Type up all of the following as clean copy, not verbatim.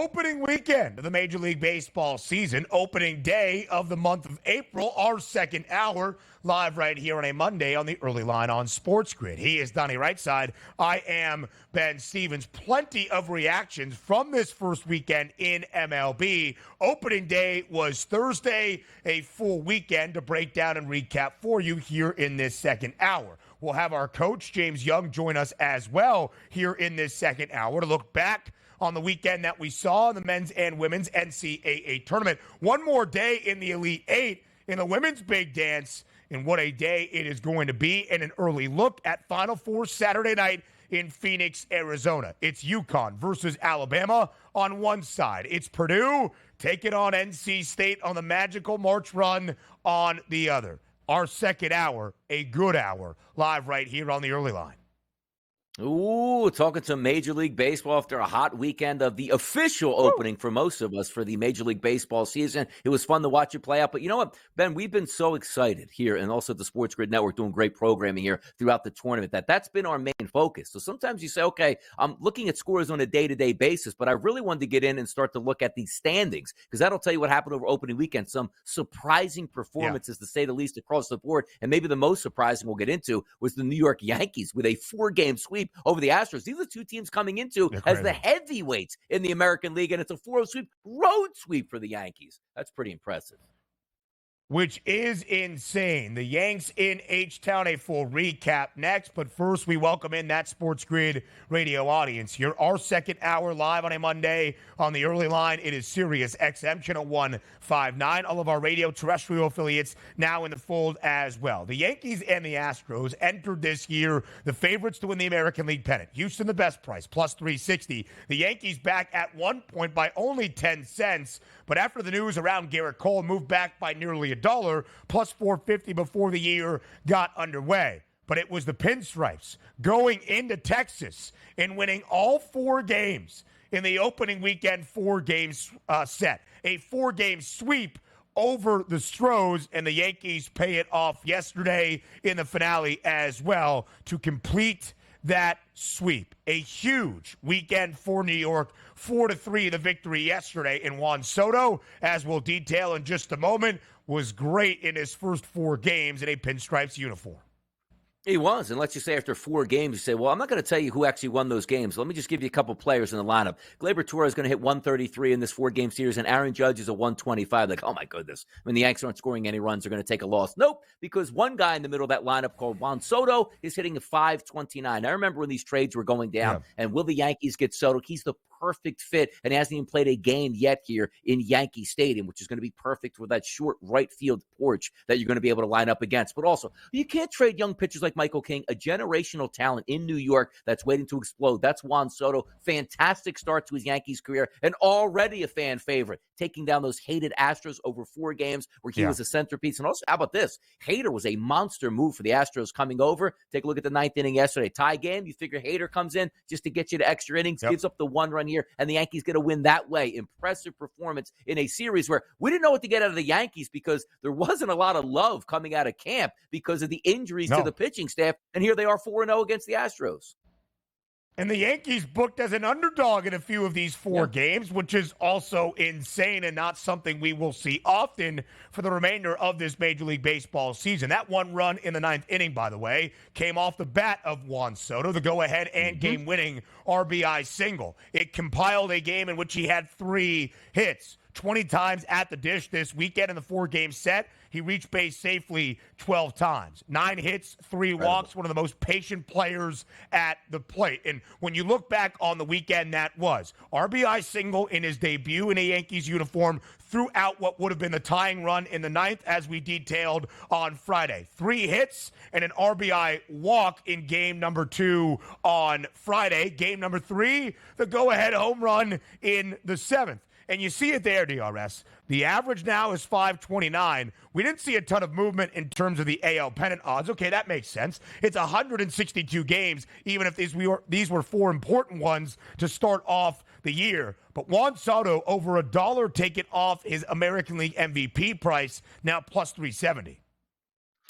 Opening weekend of the Major League Baseball season, opening day of the month of April, our second hour, live right here on a Monday on the early line on SportsGrid. He is Donnie Rightside. I am Ben Stevens. Plenty of reactions from this first weekend in MLB. Opening day was Thursday, a full weekend to break down and recap for you here in this second hour. We'll have our coach, James Young, join us as well here in this second hour to look back on the weekend that we saw in the men's and women's NCAA tournament. One more day in the Elite Eight in the women's big dance, and what a day it is going to be, and an early look at Final Four Saturday night in Phoenix, Arizona. It's UConn versus Alabama on one side. It's Purdue taking on NC State on the magical March run on the other. Our second hour, a good hour, live right here on the early line. Ooh, talking some Major League Baseball after a hot weekend of the official opening for most of us for the Major League Baseball season. It was fun to watch it play out. But you know what, Ben, we've been so excited here, and also the SportsGrid Network doing great programming here throughout the tournament, that's been our main focus. So sometimes you say, okay, I'm looking at scores on a day-to-day basis, but I really wanted to get in and start to look at the standings, because that'll tell you what happened over opening weekend. Some surprising performances, to say the least, across the board. And maybe the most surprising we'll get into was the New York Yankees with a 4-game sweep over the Astros. These are two teams coming into as the heavyweights in the American League, and it's a 4-0 sweep, road sweep for the Yankees. That's pretty impressive. Which is insane. The Yanks in H-Town, a full recap next. But first, we welcome in that SportsGrid radio audience here. Our second hour live on a Monday on the early line. It is Sirius XM, channel 159. All of our radio terrestrial affiliates now in the fold as well. The Yankees and the Astros entered this year the favorites to win the American League pennant. Houston, the best price, plus 360. The Yankees back at one point by only 10 cents. But after the news around Garrett Cole, moved back by nearly $1, plus 450 before the year got underway. But it was the Pinstripes going into Texas and winning all 4 games in the opening weekend 4-game set. A 4-game sweep over the Stros, and the Yankees pay it off yesterday in the finale as well to complete that sweep. A huge weekend for New York. 4-3 the victory yesterday. And Juan Soto, as we'll detail in just a moment, was great in his first 4 games in a Pinstripes uniform. He was, and let's just say after 4 games, you say, well, I'm not going to tell you who actually won those games. Let me just give you a couple players in the lineup. Gleyber Torres is going to hit 133 in this 4-game series, and Aaron Judge is a 125. Like, oh, my goodness. When the Yanks aren't scoring any runs, they're going to take a loss. Nope, because one guy in the middle of that lineup called Juan Soto is hitting a 529. I remember when these trades were going down, and will the Yankees get Soto? He's the perfect fit, and he hasn't even played a game yet here in Yankee Stadium, which is going to be perfect with that short right field porch that you're going to be able to line up against. But also, you can't trade young pitchers like Michael King, a generational talent in New York that's waiting to explode. That's Juan Soto. Fantastic start to his Yankees career, and already a fan favorite, taking down those hated Astros over 4 games where he was a centerpiece. And also, how about this? Hader was a monster move for the Astros coming over. Take a look at the 9th inning yesterday. Tie game. You figure Hader comes in just to get you to extra innings, gives up the 1 run here, and the Yankees get a win that way. Impressive performance in a series where we didn't know what to get out of the Yankees because there wasn't a lot of love coming out of camp because of the injuries to the pitching staff. And here they are 4-0 against the Astros. And the Yankees booked as an underdog in a few of these 4 games, which is also insane and not something we will see often for the remainder of this Major League Baseball season. That 1 run in the 9th inning, by the way, came off the bat of Juan Soto, the go-ahead and game-winning RBI single. It compiled a game in which he had 3 hits. 20 times at the dish this weekend in the 4-game set. He reached base safely 12 times. 9 hits, 3 walks, one of the most patient players at the plate. And when you look back on the weekend that was, RBI single in his debut in a Yankees uniform throughout what would have been the tying run in the 9th, as we detailed on Friday. 3 hits and an RBI walk in game number 2 on Friday. Game number 3, the go-ahead home run in the 7th. And you see it there, DRS. The average now is 529. We didn't see a ton of movement in terms of the AL pennant odds. Okay, that makes sense. It's 162 games, even if these were 4 important ones to start off the year. But Juan Soto, over $1 taken off his American League MVP price, now plus 370.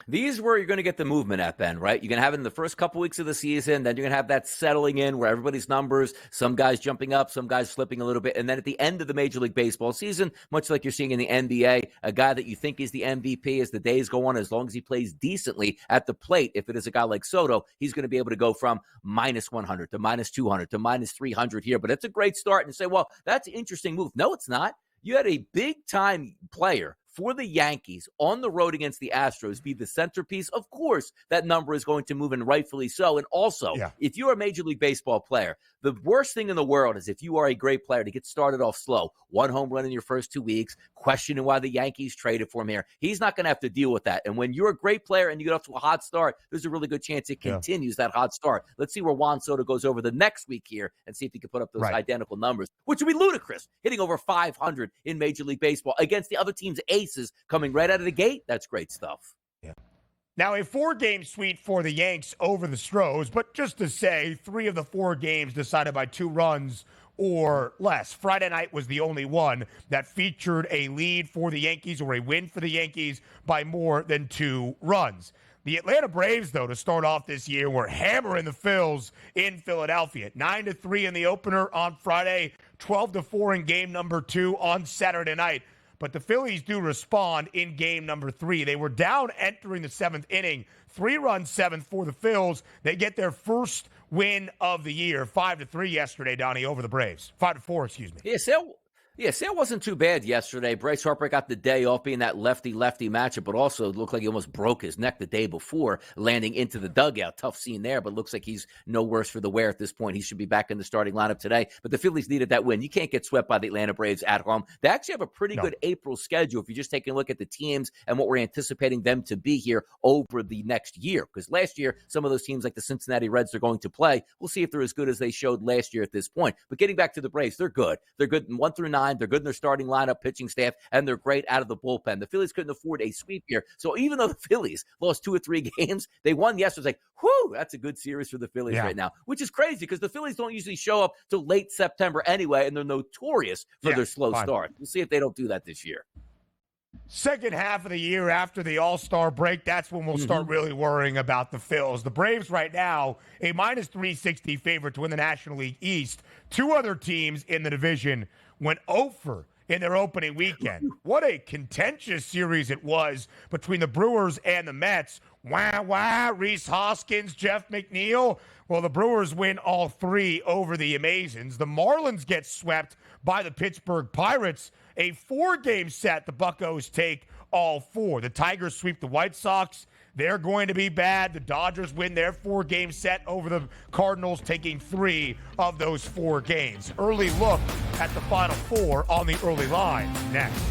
These are where you're going to get the movement at, Ben, right? You're going to have it in the first couple weeks of the season. Then you're going to have that settling in where everybody's numbers, some guys jumping up, some guys slipping a little bit. And then at the end of the Major League Baseball season, much like you're seeing in the NBA, a guy that you think is the MVP as the days go on, as long as he plays decently at the plate, if it is a guy like Soto, he's going to be able to go from minus 100 to minus 200 to minus 300 here. But it's a great start, and say, well, that's an interesting move. No, it's not. You had a big-time player for the Yankees on the road against the Astros be the centerpiece. Of course, that number is going to move, and rightfully so. And also, if you're a Major League Baseball player, the worst thing in the world is if you are a great player to get started off slow, 1 home run in your first 2 weeks, questioning why the Yankees traded for him here. He's not going to have to deal with that. And when you're a great player and you get off to a hot start, there's a really good chance it continues that hot start. Let's see where Juan Soto goes over the next week here and see if he can put up those identical numbers, which would be ludicrous, hitting over 500 in Major League Baseball against the other team's aces coming right out of the gate. That's great stuff. Now, a 4-game sweep for the Yanks over the Stros, but just to say, 3 of the 4 games decided by 2 runs or less. Friday night was the only one that featured a lead for the Yankees or a win for the Yankees by more than 2 runs. The Atlanta Braves, though, to start off this year, were hammering the Phils in Philadelphia. 9-3 in the opener on Friday, 12-4 in game number 2 on Saturday night. But the Phillies do respond in game number 3. They were down entering the 7th inning, 3-run 7th for the Phils. They get their first win of the year, 5-3 yesterday, Donnie, over the Braves. 5-4, excuse me. Sale wasn't too bad yesterday. Bryce Harper got the day off being that lefty-lefty matchup, but also it looked like he almost broke his neck the day before landing into the dugout. Tough scene there, but looks like he's no worse for the wear at this point. He should be back in the starting lineup today. But the Phillies needed that win. You can't get swept by the Atlanta Braves at home. They actually have a pretty good April schedule if you're just taking a look at the teams and what we're anticipating them to be here over the next year. Because last year, some of those teams like the Cincinnati Reds are going to play. We'll see if they're as good as they showed last year at this point. But getting back to the Braves, they're good. They're good in 1 through 9. They're good in their starting lineup, pitching staff, and they're great out of the bullpen. The Phillies couldn't afford a sweep here. So even though the Phillies lost 2 or 3 games, they won yesterday. It's like, whew, that's a good series for the Phillies right now, which is crazy because the Phillies don't usually show up till late September anyway, and they're notorious for their slow start. We'll see if they don't do that this year. Second half of the year after the All-Star break, that's when we'll start really worrying about the Phils. The Braves right now, a minus 360 favorite to win the National League East. 2 other teams in the division went over in their opening weekend. What a contentious series it was between the Brewers and the Mets. Rhys Hoskins, Jeff McNeil. Well, the Brewers win all 3 over the Amazons. The Marlins get swept by the Pittsburgh Pirates. A 4-game set the Buccos take all 4. The Tigers sweep the White Sox. They're going to be bad. The Dodgers win their 4-game set over the Cardinals, taking 3 of those 4 games. Early look at the Final 4 on the early line next.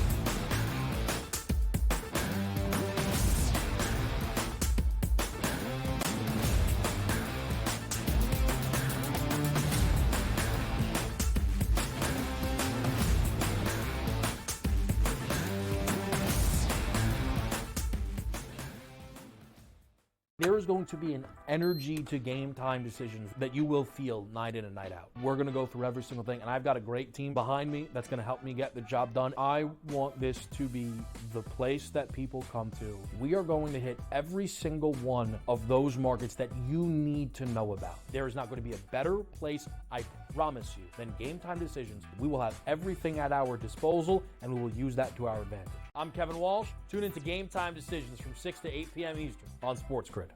There is going to be an energy to game time decisions that you will feel night in and night out. We're going to go through every single thing, and I've got a great team behind me that's going to help me get the job done. I want this to be the place that people come to. We are going to hit every single one of those markets that you need to know about. There is not going to be a better place, I promise you, than Game Time Decisions. We will have everything at our disposal, and we will use that to our advantage. I'm Kevin Walsh. Tune into Game Time Decisions from 6 to 8 p.m. Eastern on SportsGrid.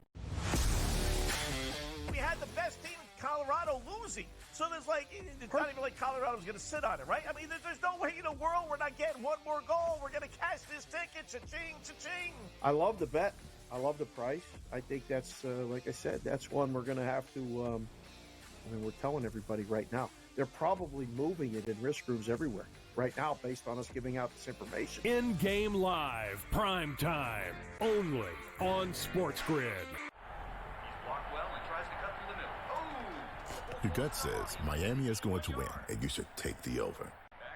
We had the best team in Colorado losing. So there's it's not even like Colorado's going to sit on it, right? I mean, there's no way in the world we're not getting one more goal. We're going to cash this ticket. Cha-ching, cha-ching. I love the bet. I love the price. I think that's, like I said, that's one we're going to have to, we're telling everybody right now. They're probably moving it in risk groups everywhere right now based on us giving out this information. In-game live, prime time, only on SportsGrid. Your gut says Miami is going to win, and you should take the over.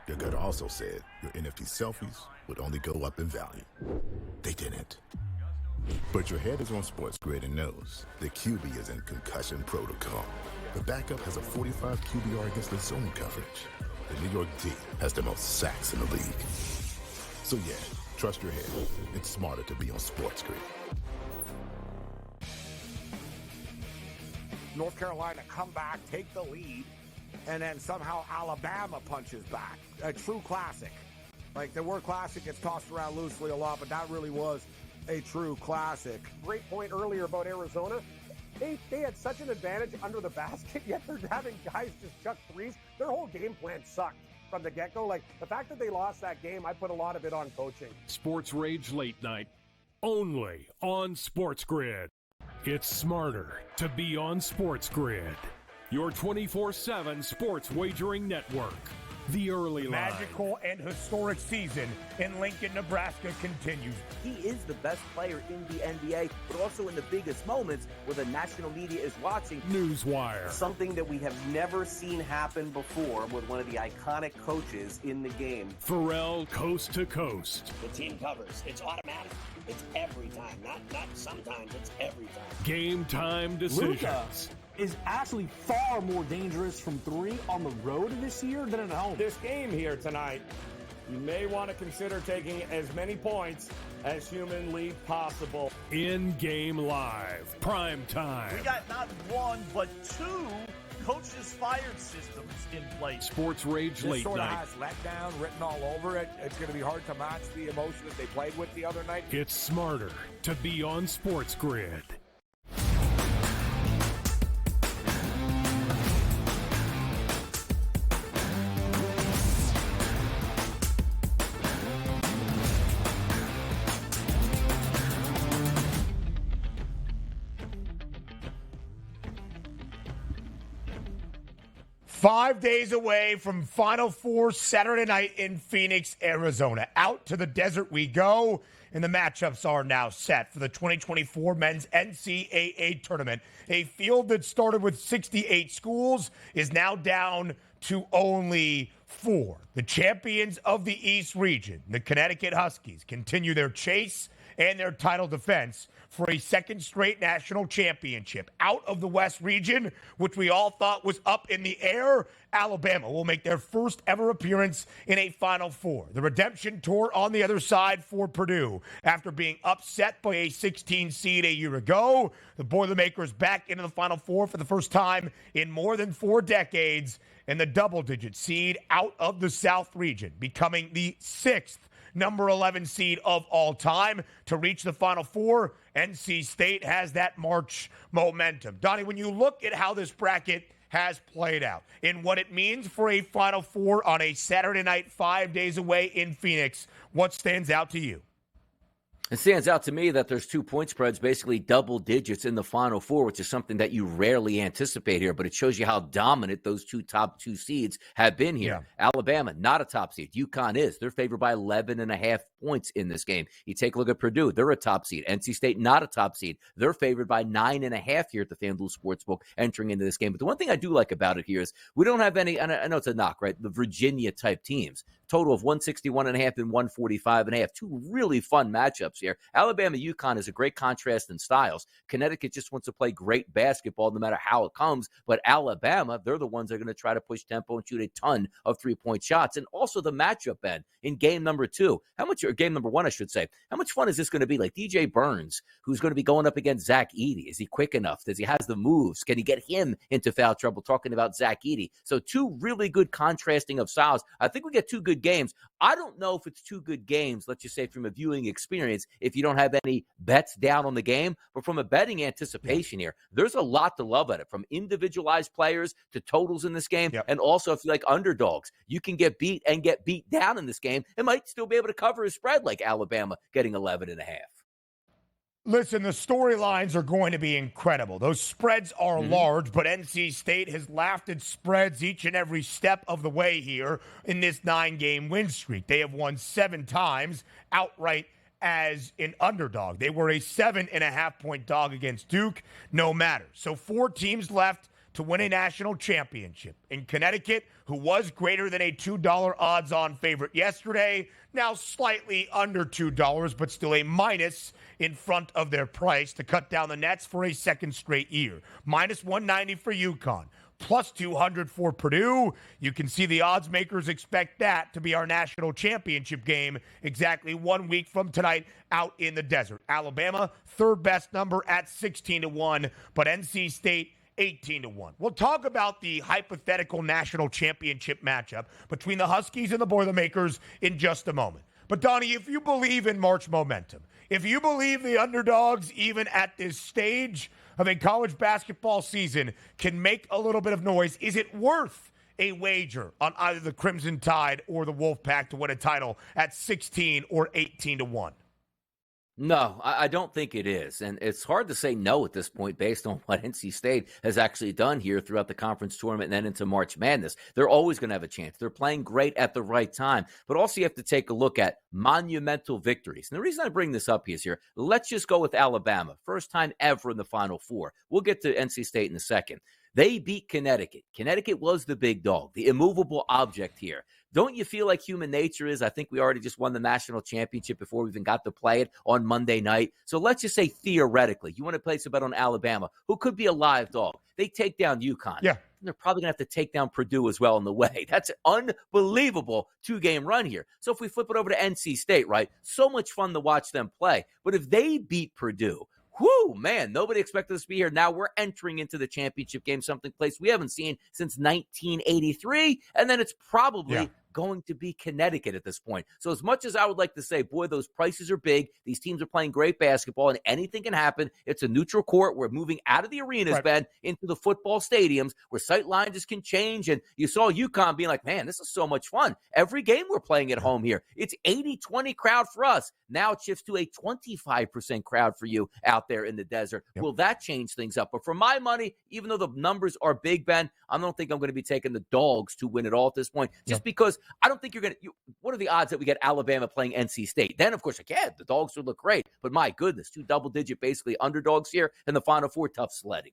Your gut also said your NFT selfies would only go up in value. They didn't. But your head is on SportsGrid and knows the QB is in concussion protocol. The backup has a 45 QBR against the zone coverage. The New York D has the most sacks in the league. So yeah, trust your head. It's smarter to be on SportsGrid. North Carolina come back, take the lead, and then somehow Alabama punches back. A true classic. Like, the word classic gets tossed around loosely a lot, but that really was a true classic. Great point earlier about Arizona. They had such an advantage under the basket, yet they're having guys just chuck threes. Their whole game plan sucked from the get-go. Like, the fact that they lost that game, I put a lot of it on coaching. Sports Rage Late Night, only on SportsGrid. It's smarter to be on SportsGrid, your 24/7 sports wagering network. The early line. Magical and historic season in Lincoln, Nebraska continues. He is the best player in the NBA, but also in the biggest moments where the national media is watching. Newswire. Something that we have never seen happen before with one of the iconic coaches in the game. Pharrell, coast to coast. The team covers. It's automatic. It's every time. Not sometimes. It's every time. Game time decisions. Luka is actually far more dangerous from three on the road this year than at home. This game here tonight, you may want to consider taking as many points as humanly possible. In-game live, prime time. We got not one, but two coaches fired systems in place. Sports Rage Late sort Night. of has letdown written all over it. It's going to be hard to match the emotion that they played with the other night. It's smarter to be on SportsGrid. Five days away from Final Four Saturday night in Phoenix, Arizona. Out to the desert we go, and the matchups are now set for the 2024 Men's NCAA Tournament. A field that started with 68 schools is now down to only 4. The champions of the East region, the Connecticut Huskies, continue their chase and their title defense for a second straight national championship. Out of the West region, which we all thought was up in the air, Alabama will make their first ever appearance in a Final Four. The redemption tour on the other side for Purdue. After being upset by a 16 seed a year ago, the Boilermakers back into the Final Four for the first time in more than 4 decades, and the double-digit seed out of the South region, becoming the 6th number 11 seed of all time to reach the Final Four. NC State has that March momentum. Donnie, when you look at how this bracket has played out and what it means for a Final Four on a Saturday night 5 days away in Phoenix, what stands out to you? It stands out to me that there's 2 point spreads, basically double digits in the Final Four, which is something that you rarely anticipate here, but it shows you how dominant those top two seeds have been here. Yeah. Alabama, not a top seed. UConn is. They're favored by 11.5 points in this game. You take a look at Purdue. They're a top seed. NC State, not a top seed. They're favored by 9.5 here at the FanDuel Sportsbook entering into this game. But the one thing I do like about it here is we don't have any, and I know it's a knock, right? The Virginia-type teams. Total of 161.5 and 145.5. 2 really fun matchups here. Alabama, UConn is a great contrast in styles. Connecticut just wants to play great basketball no matter how it comes. But Alabama, they're the ones that are going to try to push tempo and shoot a ton of 3-point shots. And also the matchup, Ben, in game number 2. Or game number 1, I should say. How much fun is this going to be? Like DJ Burns, who's going to be going up against Zach Edey. Is he quick enough? Does he have the moves? Can he get him into foul trouble? Talking about Zach Edey. So 2 really good contrasting of styles. I think we get 2 good games. I don't know if it's 2 good games, let's just say from a viewing experience, if you don't have any bets down on the game, but from a betting anticipation here, there's a lot to love at it, from individualized players to totals in this game. Yep. And also, if you like underdogs, you can get beat and get beat down in this game and might still be able to cover a spread like Alabama getting 11.5. Listen, the storylines are going to be incredible. Those spreads are large, but NC State has laughed at spreads each and every step of the way here in this 9-game win streak. They have won 7 times outright as an underdog. They were a 7.5-point dog against Duke, no matter. So 4 teams left to win a national championship. In Connecticut, who was greater than a $2 odds-on favorite yesterday, now slightly under $2, but still a minus in front of their price to cut down the nets for a second straight year. Minus 190 for UConn, plus 200 for Purdue. You can see the odds makers expect that to be our national championship game exactly 1 week from tonight out in the desert. Alabama, third best number at 16-1, but NC State 18-1. We'll talk about the hypothetical national championship matchup between the Huskies and the Boilermakers in just a moment. But, Donnie, if you believe in March momentum, if you believe the underdogs, even at this stage of a college basketball season, can make a little bit of noise, is it worth a wager on either the Crimson Tide or the Wolfpack to win a title at 16 or 18-1? No, I don't think it is. And it's hard to say no at this point based on what NC State has actually done here throughout the conference tournament and then into March Madness. They're always going to have a chance. They're playing great at the right time. But also you have to take a look at monumental victories. And the reason I bring this up is here, let's just go with Alabama. First time ever in the Final Four. We'll get to NC State in a second. They beat Connecticut. Connecticut was the big dog, the immovable object here. Don't you feel like human nature is, I think we already just won the national championship before we even got to play it on Monday night. So let's just say theoretically, you want to place a bet on Alabama, who could be a live dog. They take down UConn. Yeah. They're probably going to have to take down Purdue as well on the way. That's an unbelievable two-game run here. So if we flip it over to NC State, right, so much fun to watch them play. But if they beat Purdue, whoo, man, nobody expected us to be here. Now we're entering into the championship game, something place we haven't seen since 1983. And then it's probably going to be Connecticut at this point. So as much as I would like to say, boy, those prices are big. These teams are playing great basketball and anything can happen. It's a neutral court. We're moving out of the arenas, Ben, into the football stadiums where sight lines just can change. And you saw UConn being like, man, this is so much fun. Every game we're playing at home here. It's 80-20 crowd for us. Now it shifts to a 25% crowd for you out there in the desert. Will that change things up? But for my money, even though the numbers are big, Ben, I don't think I'm going to be taking the dogs to win it all at this point, just because I don't think you're going to – what are the odds that we get Alabama playing NC State? Then, of course, again, the dogs would look great. But my goodness, two double-digit basically underdogs here in the Final Four, tough sledding.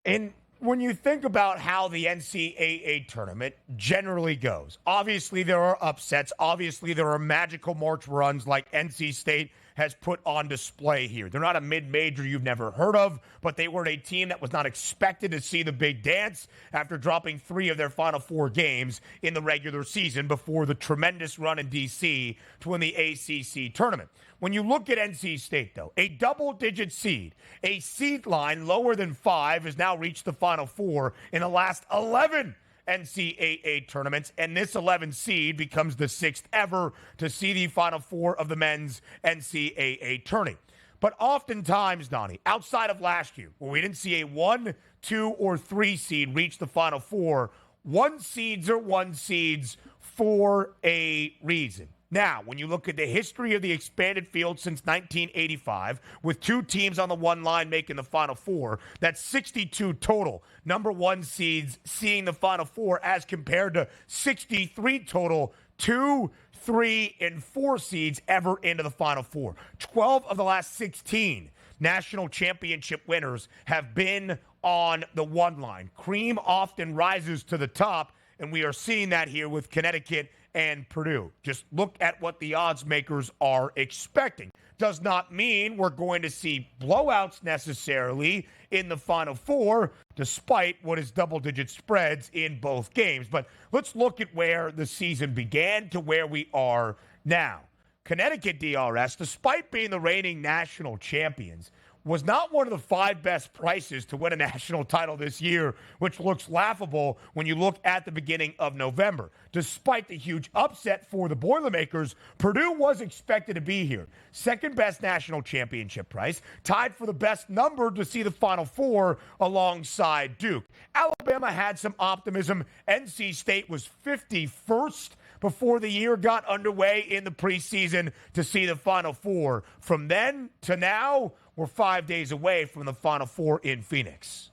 And when you think about how the NCAA tournament generally goes, obviously there are upsets. Obviously there are magical March runs like NC State has put on display here. They're not a mid-major you've never heard of, but they were a team that was not expected to see the big dance after dropping 3 of their final 4 games in the regular season before the tremendous run in D.C. to win the ACC tournament. When you look at NC State, though, a double-digit seed, a seed line lower than 5 has now reached the Final Four in the last 11 NCAA tournaments, and this 11 seed becomes the 6th ever to see the Final Four of the men's NCAA tourney. But oftentimes, Donnie, outside of last year, where we didn't see a 1, 2, or 3 seed reach the Final Four, 1 seeds are 1 seeds for a reason. Now, when you look at the history of the expanded field since 1985, with 2 teams on the one line making the Final Four, that's 62 total number 1 seeds seeing the Final Four as compared to 63 total 2, 3, and 4 seeds ever into the Final Four. 12 of the last 16 national championship winners have been on the one line. Cream often rises to the top, and we are seeing that here with Connecticut and Purdue. Just look at what the odds makers are expecting. Does not mean we're going to see blowouts necessarily in the Final Four, despite what is double-digit spreads in both games. But let's look at where the season began to where we are now. Connecticut DRS, despite being the reigning national champions, was not one of the 5 best prices to win a national title this year, which looks laughable when you look at the beginning of November. Despite the huge upset for the Boilermakers, Purdue was expected to be here. 2nd best national championship price, tied for the best number to see the Final Four alongside Duke. Alabama had some optimism. NC State was 51st before the year got underway in the preseason to see the Final Four. From then to now, we're 5 days away from the Final Four in Phoenix.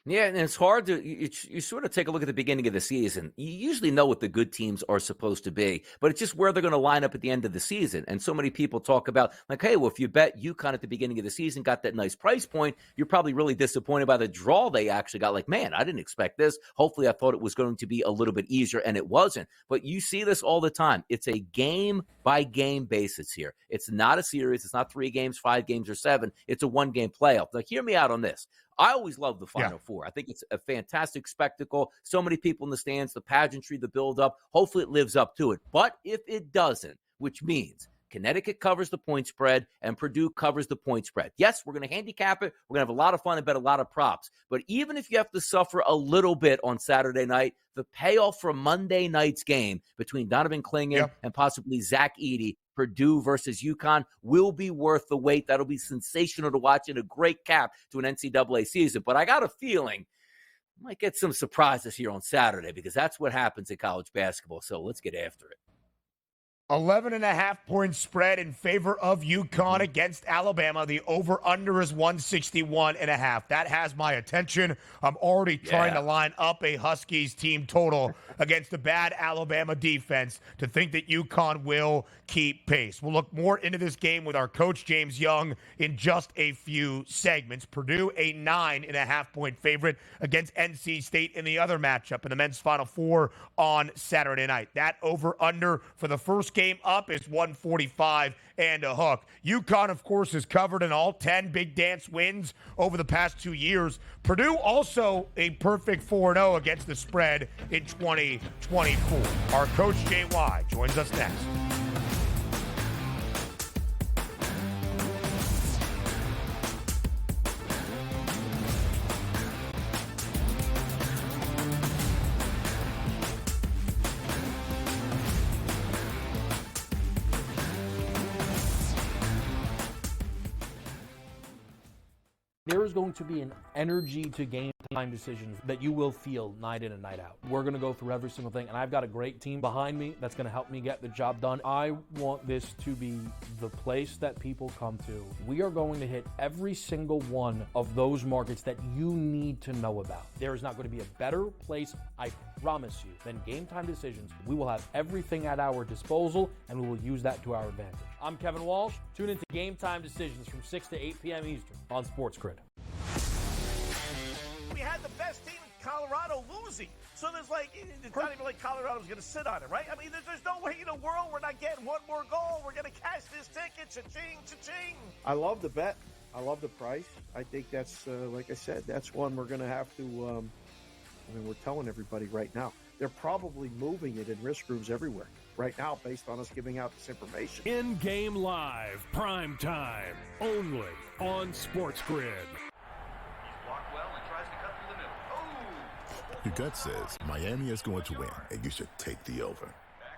Yeah, and it's hard to you sort of take a look at the beginning of the season. You usually know what the good teams are supposed to be, but it's just where they're going to line up at the end of the season. And so many people talk about, like, hey, well, if you bet UConn at the beginning of the season got that nice price point, you're probably really disappointed by the draw they actually got. Like, man, I didn't expect this. Hopefully, I thought it was going to be a little bit easier, and it wasn't. But you see this all the time. It's a game-by-game basis here. It's not a series. It's not 3 games, 5 games, or 7. It's a 1-game playoff. Like, hear me out on this. I always love the Final Four. I think it's a fantastic spectacle. So many people in the stands, the pageantry, the build-up. Hopefully it lives up to it. But if it doesn't, which means Connecticut covers the point spread, and Purdue covers the point spread. Yes, we're going to handicap it. We're going to have a lot of fun and bet a lot of props. But even if you have to suffer a little bit on Saturday night, the payoff for Monday night's game between Donovan Clingan and possibly Zach Edey, Purdue versus UConn, will be worth the wait. That'll be sensational to watch and a great cap to an NCAA season. But I got a feeling might get some surprises here on Saturday because that's what happens in college basketball. So let's get after it. 11.5-point spread in favor of UConn against Alabama. The over-under is 161.5. That has my attention. I'm already trying to line up a Huskies team total against the bad Alabama defense to think that UConn will keep pace. We'll look more into this game with our coach, James Young, in just a few segments. Purdue, a 9.5-point favorite against NC State in the other matchup in the men's Final Four on Saturday night. That over-under for the first game up is 145 and a hook. UConn, of course, is covered in all 10 Big Dance wins over the past 2 years. Purdue also a perfect 4-0 against the spread in 2024. Our coach, JY, joins us next. There is going to be an energy to game time decisions that you will feel night in and night out. We're going to go through every single thing, and I've got a great team behind me that's going to help me get the job done. I want this to be the place that people come to. We are going to hit every single one of those markets that you need to know about. There is not going to be a better place, I promise you, than Game Time Decisions. We will have everything at our disposal, and we will use that to our advantage. I'm Kevin Walsh. Tune into Game Time Decisions from 6 to 8 p.m. Eastern on SportsGrid. We had the best team in Colorado losing. So there's it's not even like Colorado's going to sit on it, right? I mean, there's no way in the world we're not getting one more goal. We're going to cash this ticket. Cha-ching, cha-ching. I love the bet. I love the price. I think that's, like I said, that's one we're going to have to, we're telling everybody right now. They're probably moving it in risk groups everywhere right now based on us giving out this information. In-game live, prime time, only on SportsGrid. Your gut says Miami is going to win, and you should take the over.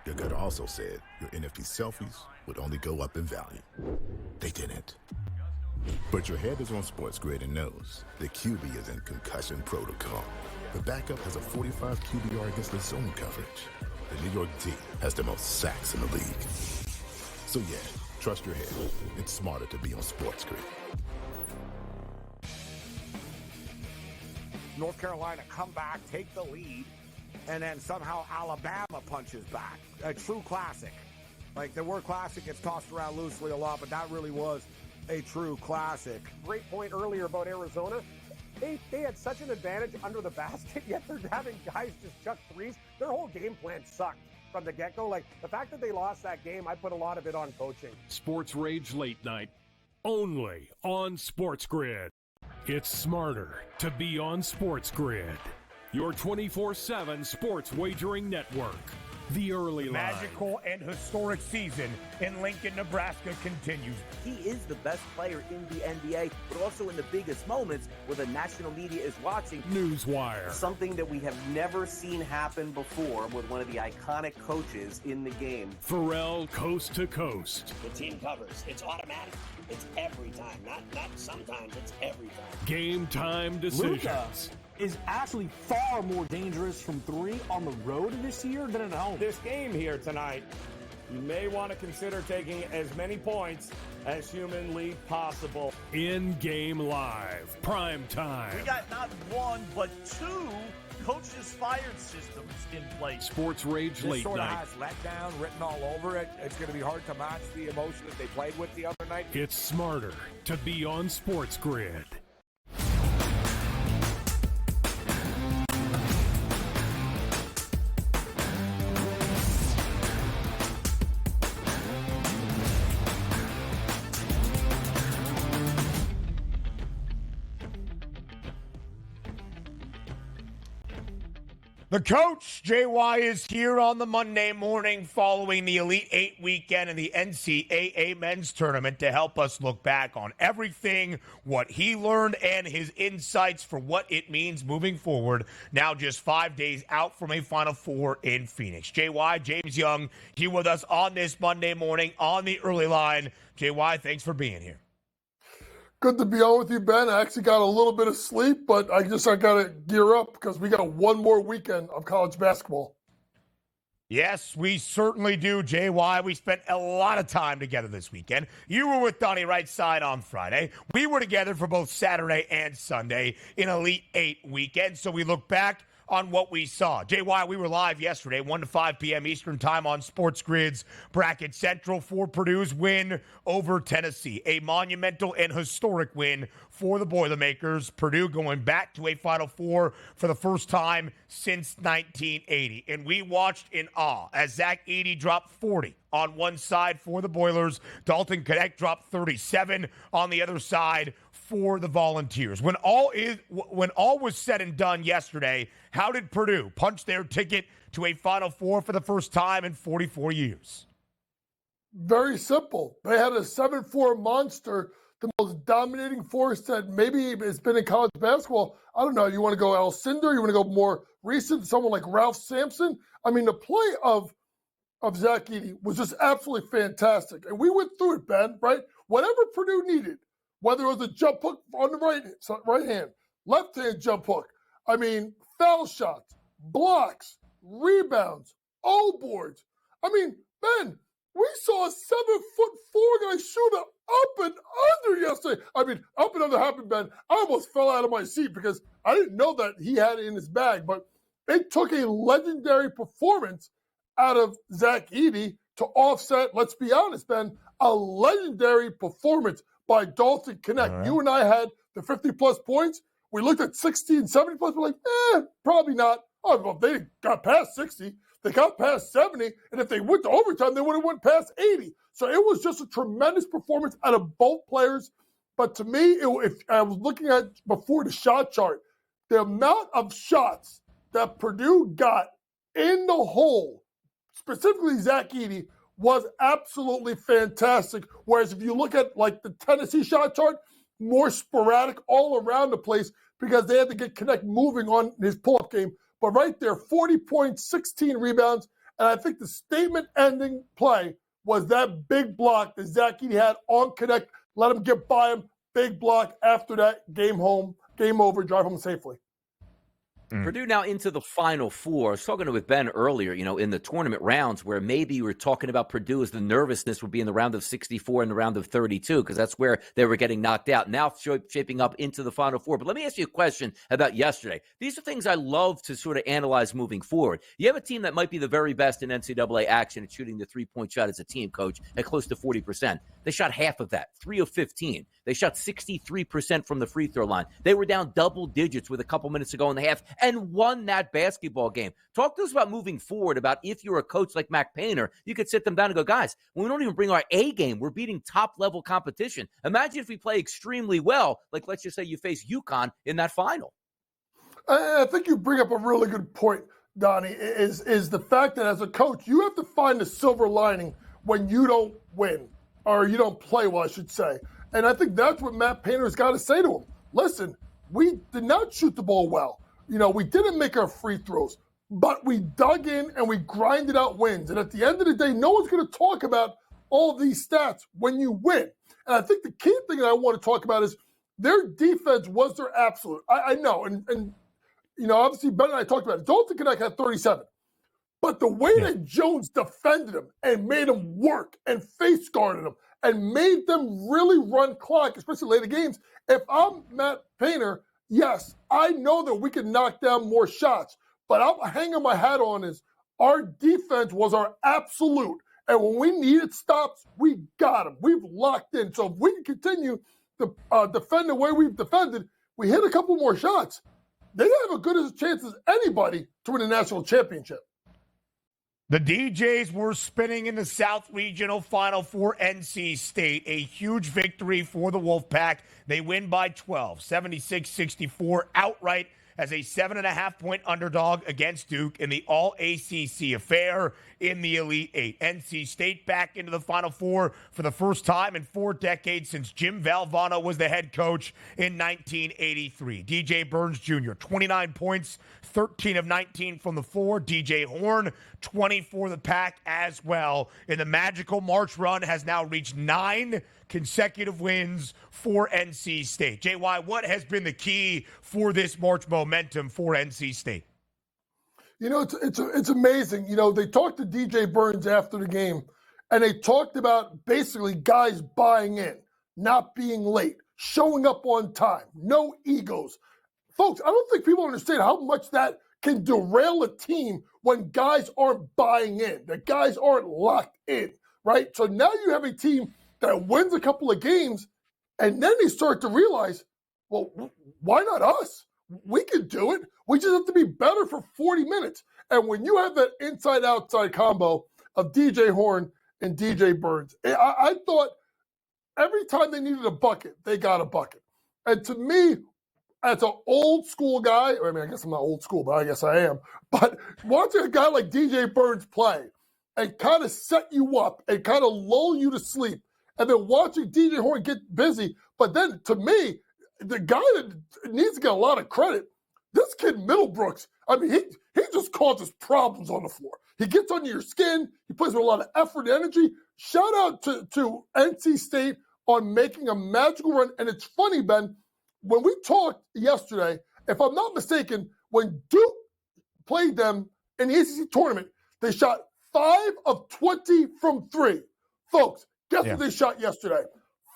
Your gut also said your NFT selfies would only go up in value. They didn't. But your head is on SportsGrid and knows the QB is in concussion protocol. The backup has a 45 QBR against the zone coverage. The New York D has the most sacks in the league. So yeah, trust your head. It's smarter to be on SportsGrid. North Carolina come back, take the lead, and then somehow Alabama punches back. A true classic. Like, the word classic gets tossed around loosely a lot, but that really was a true classic. Great point earlier about Arizona. They had such an advantage under the basket, yet they're having guys just chuck threes. Their whole game plan sucked from the get-go. Like, the fact that they lost that game, I put a lot of it on coaching. Sports Rage Late Night, only on SportsGrid. It's smarter to be on SportsGrid, your 24/7 sports wagering network. The early line. Magical and historic season in Lincoln, Nebraska continues. He is the best player in the NBA, but also in the biggest moments where the national media is watching. Newswire. Something that we have never seen happen before with one of the iconic coaches in the game. Pharrell, coast to coast. The team covers. It's automatic. It's every time. Not sometimes. It's every time. Game time decisions. Luka is actually far more dangerous from three on the road this year than at home. This game here tonight, you may want to consider taking as many points as humanly possible. In-game live, prime time. We got not one, but two coaches fired systems in place. Sports Rage This Late sort of Night. has letdown written all over it. It's going to be hard to match the emotion that they played with the other night. It's smarter to be on SportsGrid. The coach, JY, is here on the Monday morning following the Elite Eight weekend and the NCAA Men's Tournament to help us look back on everything, what he learned, and his insights for what it means moving forward, now just 5 days out from a Final Four in Phoenix. JY, James Young, here with us on this Monday morning on the early line. JY, thanks for being here. Good to be on with you, Ben. I actually got a little bit of sleep, but I got to gear up because we got one more weekend of college basketball. Yes, we certainly do, JY. We spent a lot of time together this weekend. You were with Donnie right side on Friday. We were together for both Saturday and Sunday in Elite Eight weekend. So we look back on what we saw. JY, we were live yesterday, 1 to 5 p.m. Eastern time on SportsGrid's Bracket Central for Purdue's win over Tennessee. A monumental and historic win for the Boilermakers. Purdue going back to a Final Four for the first time since 1980. And we watched in awe as Zach Edey dropped 40 on one side for the Boilers. Dalton Knecht dropped 37 on the other side for the Volunteers. When all was said and done yesterday, how did Purdue punch their ticket to a Final Four for the first time in 44 years? Very simple. They had a 7-4 monster, the most dominating force that maybe it's been in college basketball. I don't know. You want to go Alcindor? You want to go more recent? Someone like Ralph Sampson? I mean, the play of Zach Edey was just absolutely fantastic. And we went through it, Ben, right? Whatever Purdue needed, whether it was a jump hook on the right hand, left hand jump hook, I mean, foul shots, blocks, rebounds, boards. I mean, Ben, we saw a 7'4" guy shoot up and under yesterday. I mean, up and under happened, Ben. I almost fell out of my seat because I didn't know that he had it in his bag. But it took a legendary performance out of Zach Edey to offset, let's be honest, Ben, a legendary performance by Dalton Knecht. Right. You and I had the 50-plus points. We looked at 60 and 70-plus. We're like, probably not. Oh, well, they got past 60. They got past 70. And if they went to overtime, they would have went past 80. So it was just a tremendous performance out of both players. But to me, if I was looking at before the shot chart, the amount of shots that Purdue got in the hole, specifically Zach Edey, was absolutely fantastic. Whereas if you look at like the Tennessee shot chart, more sporadic all around the place because they had to get Knecht moving on his pull-up game. But right there, 40 points, 16 rebounds. And I think the statement-ending play was that big block that Zach Edey had on Knecht. Let him get by him. Big block after that, game over, drive home safely. Purdue now into the Final Four. I was talking with Ben earlier, in the tournament rounds where maybe you were talking about Purdue as the nervousness would be in the round of 64 and the round of 32 because that's where they were getting knocked out. Now shaping up into the Final Four. But let me ask you a question about yesterday. These are things I love to sort of analyze moving forward. You have a team that might be the very best in NCAA action at shooting the three-point shot as a team, coach, at close to 40%. They shot half of that, 3 of 15. They shot 63% from the free throw line. They were down double digits with a couple minutes to go in the half and won that basketball game. Talk to us about moving forward, about if you're a coach like Mac Painter, you could sit them down and go, guys, we don't even bring our A game. We're beating top-level competition. Imagine if we play extremely well, like let's just say you face UConn in that final. I think you bring up a really good point, Donnie, is the fact that as a coach, you have to find the silver lining when you don't win, or you don't play well, I should say. And I think that's what Matt Painter's got to say to him. Listen, we did not shoot the ball well. We didn't make our free throws, but we dug in and we grinded out wins. And at the end of the day, no one's going to talk about all these stats when you win. And I think the key thing that I want to talk about is their defense was their absolute. I know. And obviously, Ben and I talked about it. Dalton Knecht had 37. But the way that Jones defended him and made him work and face guarded him and made them really run clock, especially later games, if I'm Matt Painter, yes, I know that we can knock down more shots. But I'm hanging my hat on is our defense was our absolute. And when we needed stops, we got them. We've locked in. So if we can continue to defend the way we've defended, we hit a couple more shots, they have as good a chance as anybody to win a national championship. The DJs were spinning in the South Regional Final for NC State. A huge victory for the Wolfpack. They win by 12, 76-64 outright as a 7.5-point underdog against Duke in the All-ACC affair in the Elite Eight. NC State back into the Final Four for the first time in 4 decades since Jim Valvano was the head coach in 1983. DJ Burns Jr., 29 points, 13 of 19 from the floor. DJ Horn, 20 for the pack as well. And the magical March run has now reached 9 consecutive wins for NC State. JY, what has been the key for this March momentum for NC State? You know, it's amazing. You know, they talked to DJ Burns after the game, and they talked about basically guys buying in, not being late, showing up on time, no egos. Folks, I don't think people understand how much that can derail a team when guys aren't buying in, that guys aren't locked in, right? So now you have a team that wins a couple of games, and then they start to realize, well, why not us? We can do it. We just have to be better for 40 minutes. And when you have that inside-outside combo of DJ Horn and DJ Burns, I thought every time they needed a bucket, they got a bucket. And to me, as an old school guy, I mean, I guess I'm not old school, but I guess I am. But watching a guy like DJ Burns play and kind of set you up and kind of lull you to sleep, and then watching DJ Horn get busy. But then, to me, the guy that needs to get a lot of credit, this kid Middlebrooks, I mean, he just causes problems on the floor. He gets under your skin. He plays with a lot of effort and energy. Shout out to NC State on making a magical run. And it's funny, Ben, when we talked yesterday, if I'm not mistaken, when Duke played them in the ACC tournament, they shot 5 of 20 from 3. Folks, guess what they shot yesterday?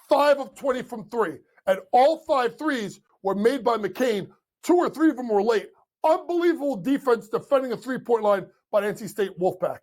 5 of 20 from 3. And all 5 threes were made by McCain. 2 or 3 of them were late. Unbelievable defense defending a three-point line by NC State Wolfpack.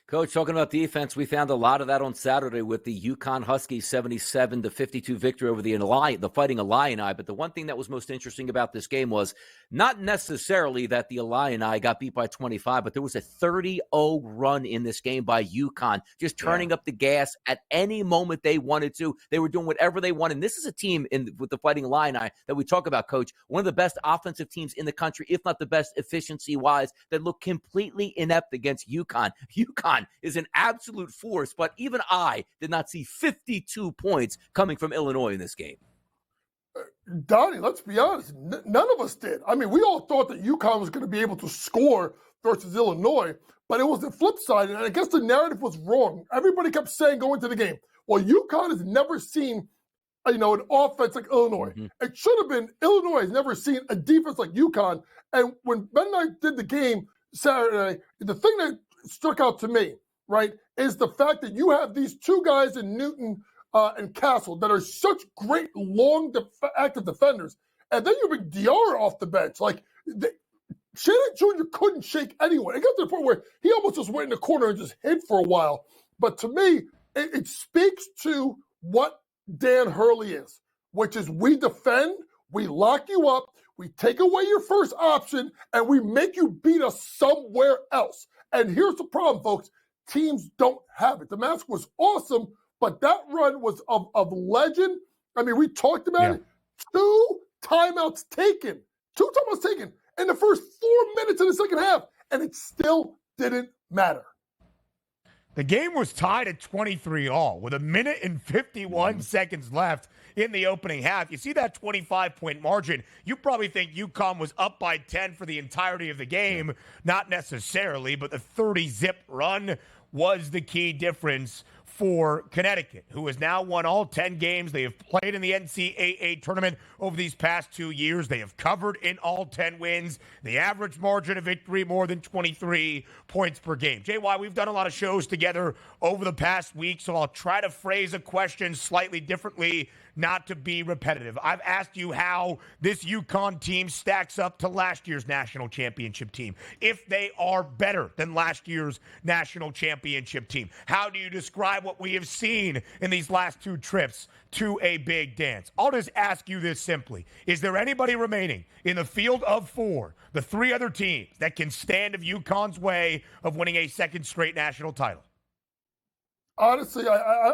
Coach, talking about defense, we found a lot of that on Saturday with the UConn Huskies 77-52 victory over the Fighting Illini. But the one thing that was most interesting about this game was not necessarily that the Illini got beat by 25, but there was a 30-0 run in this game by UConn, just turning up the gas at any moment they wanted to. They were doing whatever they wanted. And this is a team with the Fighting Illini that we talk about, Coach, one of the best offensive teams in the country, if not the best efficiency-wise, that look completely inept against UConn. UConn is an absolute force, but even I did not see 52 points coming from Illinois in this game. Donnie, let's be honest, none of us did. I mean, we all thought that UConn was going to be able to score versus Illinois, but it was the flip side, and I guess the narrative was wrong. Everybody kept saying going into the game, well, UConn has never seen, an offense like Illinois. Mm-hmm. It should have been Illinois has never seen a defense like UConn. And when Ben and I did the game Saturday, the thing that struck out to me, right, is the fact that you have these 2 guys in Newton and Castle that are such great long active defenders, and then you bring Diarra off the bench. Like, Shannon Jr. couldn't shake anyone. It got to the point where he almost just went in the corner and just hid for a while. But to me, it speaks to what Dan Hurley is, which is we defend, we lock you up, we take away your first option, and we make you beat us somewhere else. And here's the problem, folks. Teams don't have it. The mask was awesome, but that run was of legend. I mean, we talked about it. 2 timeouts taken. 2 timeouts taken in the first 4 minutes of the second half, and it still didn't matter. The game was tied at 23-all with 1 minute and 51 seconds left in the opening half. You see that 25-point margin. You probably think UConn was up by 10 for the entirety of the game. Not necessarily, but the 30-zip run was the key difference for Connecticut, who has now won all 10 games. They have played in the NCAA tournament over these past 2 years. They have covered in all 10 wins. The average margin of victory, more than 23 points per game. JY, we've done a lot of shows together over the past week, so I'll try to phrase a question slightly differently, not to be repetitive. I've asked you how this UConn team stacks up to last year's national championship team. If they are better than last year's national championship team, how do you describe what we have seen in these last 2 trips to a big dance? I'll just ask you this simply. Is there anybody remaining in the field of 4, the 3 other teams, that can stand of UConn's way of winning a second straight national title? Honestly,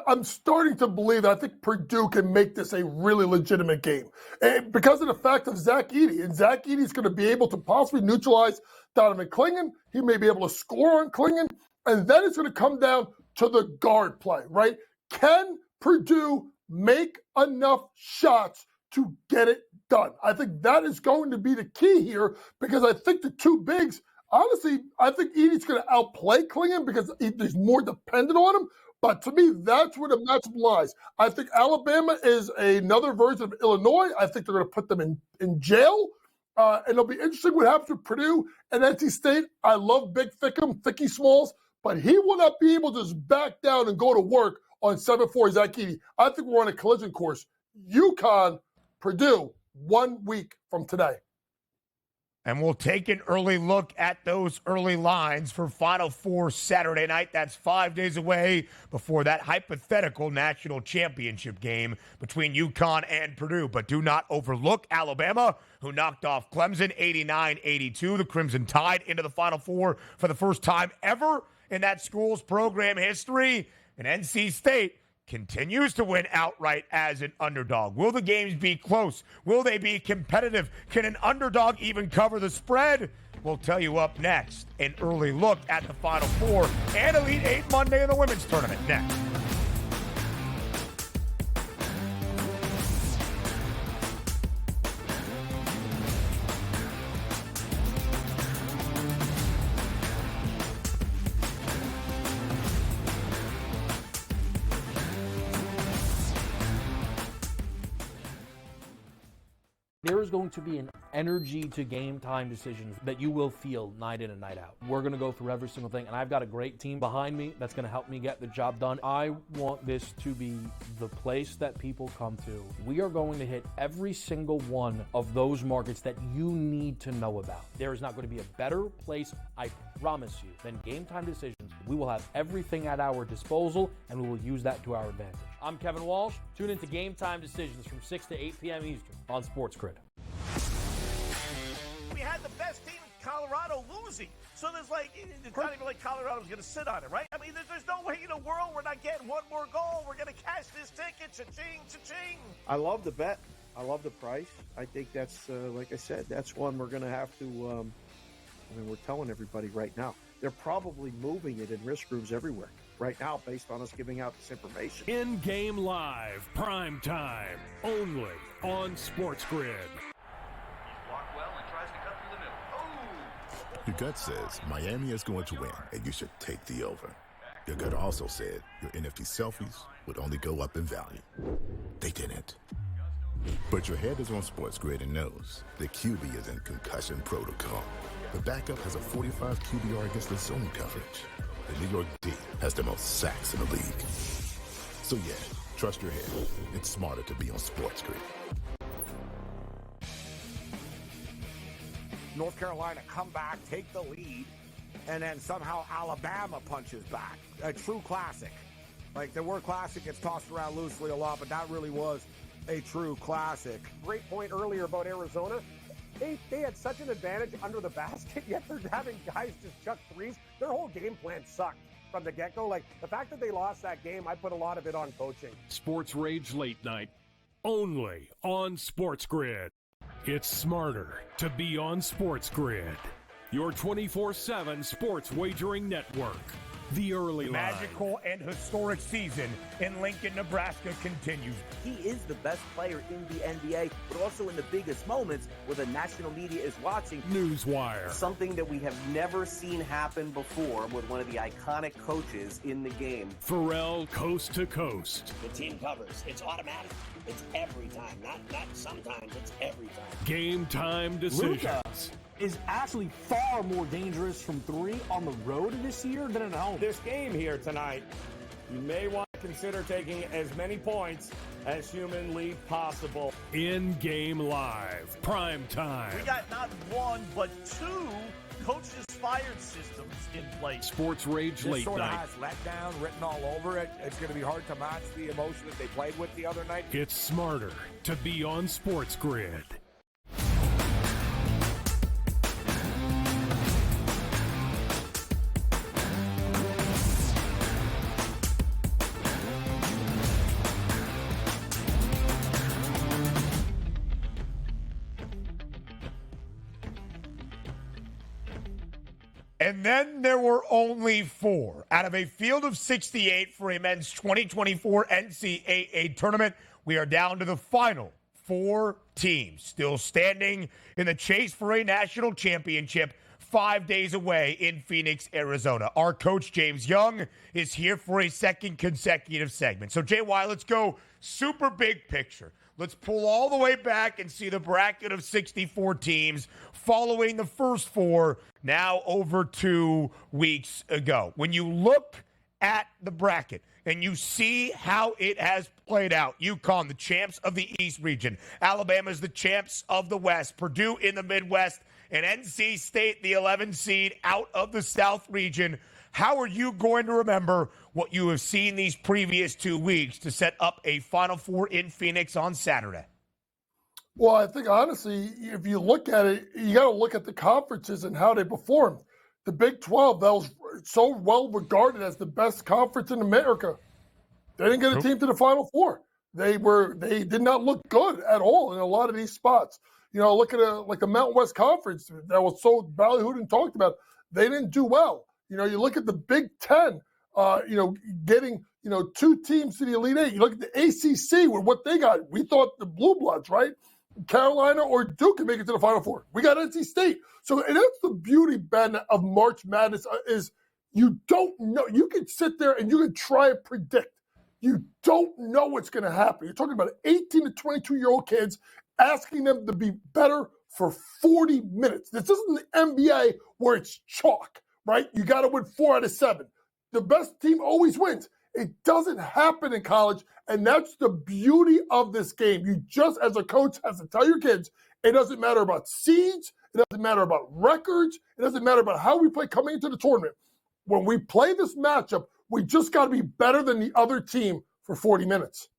I'm starting to believe that I think Purdue can make this a really legitimate game. And because of the fact of Zach Edey. And Zach Edey's going to be able to possibly neutralize Donovan Clingan. He may be able to score on Clingan. And then it's going to come down to the guard play, right? Can Purdue make enough shots to get it done? I think that is going to be the key here because I think the two bigs, honestly, I think Edey's going to outplay Clingan because he's more dependent on him. But to me, that's where the matchup lies. I think Alabama is another version of Illinois. I think they're going to put them in jail. And it'll be interesting what happens with Purdue and NC State. I love Big Thicky Smalls, but he will not be able to just back down and go to work on 7-4 Zach Edey. I think we're on a collision course. UConn, Purdue, 1 week from today. And we'll take an early look at those early lines for Final Four Saturday night. That's 5 days away before that hypothetical national championship game between UConn and Purdue. But do not overlook Alabama, who knocked off Clemson 89-82. The Crimson Tide into the Final Four for the first time ever in that school's program history. And NC State continues to win outright as an underdog. Will the games be close? Will they be competitive? Can an underdog even cover the spread? We'll tell you up next. An early look at the Final Four and Elite Eight Monday in the women's tournament next. There is going to be an energy to game time decisions that you will feel night in and night out. We're going to go through every single thing, and I've got a great team behind me that's going to help me get the job done. I want this to be the place that people come to. We are going to hit every single one of those markets that you need to know about. There is not going to be a better place, I promise you, than game time decisions. We will have everything at our disposal, and we will use that to our advantage. I'm Kevin Walsh. Tune into Game Time Decisions from 6 to 8 p.m. Eastern on SportsGrid. We had the best team in Colorado losing. So there's it's not even like Colorado's going to sit on it, right? I mean, there's no way in the world we're not getting one more goal. We're going to cash this ticket. Cha-ching, cha-ching. I love the bet. I love the price. I think that's, like I said, that's one we're going to have to, we're telling everybody right now. They're probably moving it in risk groups everywhere right now based on us giving out this information. In-game live, prime time, only on SportsGrid. Your gut says Miami is going to win, and you should take the over. Your gut also said your NFT selfies would only go up in value. They didn't. But your head is on SportsGrid and knows the QB is in concussion protocol. The backup has a 45 QBR against the zone coverage. The New York D has the most sacks in the league. So yeah, trust your head. It's smarter to be on SportsGrid. North Carolina come back, take the lead, and then somehow Alabama punches back. A true classic. Like, the word classic gets tossed around loosely a lot, but that really was a true classic. Great point earlier about Arizona. They had such an advantage under the basket, yet they're having guys just chuck threes. Their whole game plan sucked from the get-go. Like, the fact that they lost that game, I put a lot of it on coaching. Sports Rage Late Night, only on SportsGrid. It's smarter to be on SportsGrid, your 24/7 sports wagering network. The early line. Magical and historic season in Lincoln, Nebraska continues. He is the best player in the NBA, but also in the biggest moments where the national media is watching. Newswire. Something that we have never seen happen before with one of the iconic coaches in the game. Pharrell, coast to coast. The team covers. It's automatic. It's every time. Not sometimes. It's every time. Game time decisions. Luka is actually far more dangerous from three on the road this year than at home. This game here tonight, you may want to consider taking as many points as humanly possible. In-game live, prime time. We got not one, but two coaches fired systems in place. Sports Rage Late sort of Night. has letdown written all over it. It's going to be hard to match the emotion that they played with the other night. It's smarter to be on SportsGrid. And then there were only 4 out of a field of 68 for a men's 2024 NCAA tournament. We are down to the final 4 teams still standing in the chase for a national championship 5 days away in Phoenix, Arizona. Our coach, James Young, is here for a second consecutive segment. So, JY, let's go super big picture. Let's pull all the way back and see the bracket of 64 teams following the first 4 now over 2 weeks ago. When you look at the bracket and you see how it has played out, UConn, the champs of the East region, Alabama's the champs of the West, Purdue in the Midwest, and NC State, the 11 seed out of the South region. How are you going to remember what you have seen these previous 2 weeks to set up a Final Four in Phoenix on Saturday? Well, I think, honestly, if you look at it, you got to look at the conferences and how they performed. The Big 12, that was so well regarded as the best conference in America. They didn't get a team to the Final Four. They did not look good at all in a lot of these spots. You know, look at the Mountain West Conference that was so ballyhooed and talked about. They didn't do well. You know, you look at the Big Ten, getting, 2 teams to the Elite Eight. You look at the ACC with what they got. We thought the Blue Bloods, right? Carolina or Duke can make it to the Final Four. We got NC State. So, and that's the beauty, Ben, of March Madness is you don't know. You can sit there and you can try and predict. You don't know what's going to happen. You're talking about 18 to 22-year-old kids asking them to be better for 40 minutes. This isn't the NBA where it's chalk, right? You got to win 4 out of 7. The best team always wins. It doesn't happen in college, and that's the beauty of this game. You just, as a coach, have to tell your kids, it doesn't matter about seeds, it doesn't matter about records, it doesn't matter about how we play coming into the tournament. When we play this matchup, we just got to be better than the other team for 40 minutes.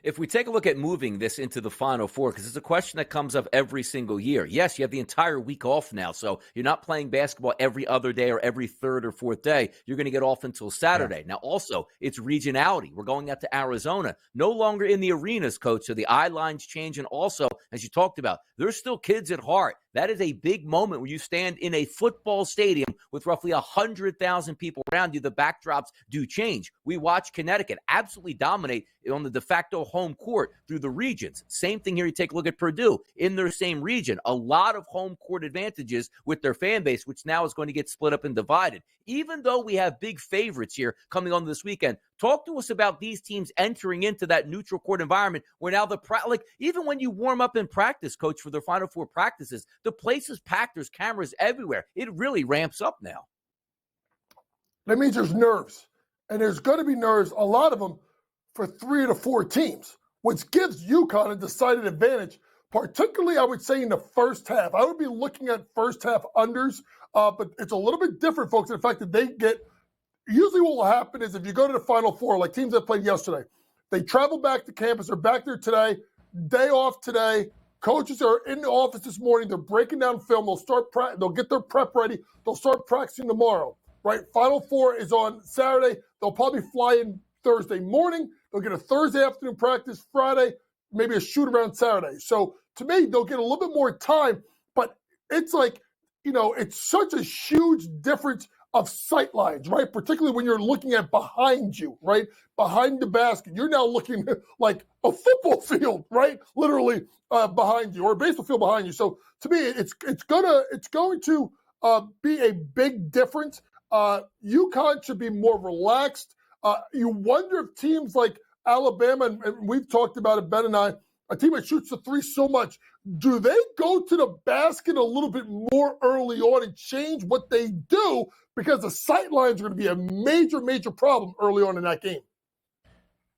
If we take a look at moving this into the Final Four, because it's a question that comes up every single year. Yes, you have the entire week off now, so you're not playing basketball every other day or every third or fourth day. You're going to get off until Saturday. Yeah. Now, also, it's regionality. We're going out to Arizona. No longer in the arenas, Coach, so the eye lines change. And also, as you talked about, there's still kids at heart. That is a big moment where you stand in a football stadium with roughly 100,000 people around you. The backdrops do change. We watch Connecticut absolutely dominate on the de facto home court through the regions. Same thing here. You take a look at Purdue in their same region. A lot of home court advantages with their fan base, which now is going to get split up and divided. Even though we have big favorites here coming on this weekend, talk to us about these teams entering into that neutral court environment where now even when you warm up in practice, Coach, for their Final Four practices, the place is packed. There's cameras everywhere. It really ramps up now. That means there's nerves. And there's going to be nerves, a lot of them, for 3 to 4 teams, which gives UConn a decided advantage, particularly, I would say, in the first half. I would be looking at first half unders, but it's a little bit different, folks, in the fact that they get – usually what will happen is if you go to the Final Four, like teams that played yesterday, they travel back to campus. They're back there today, day off today. Coaches are in the office this morning. They're breaking down film. They'll get their prep ready. They'll start practicing tomorrow, right? Final Four is on Saturday. They'll probably fly in Thursday morning. They'll get a Thursday afternoon practice Friday, maybe a shoot around Saturday. So to me, they'll get a little bit more time, but it's like, it's such a huge difference of sight lines, right? Particularly when you're looking at behind you, right? Behind the basket. You're now looking like a football field, right? Literally behind you, or a baseball field behind you. So to me, it's going to be a big difference. UConn should be more relaxed. You wonder if teams like Alabama, and we've talked about it, Ben and I, a team that shoots the 3 so much, do they go to the basket a little bit more early on and change what they do? Because the sight lines are going to be a major, major problem early on in that game.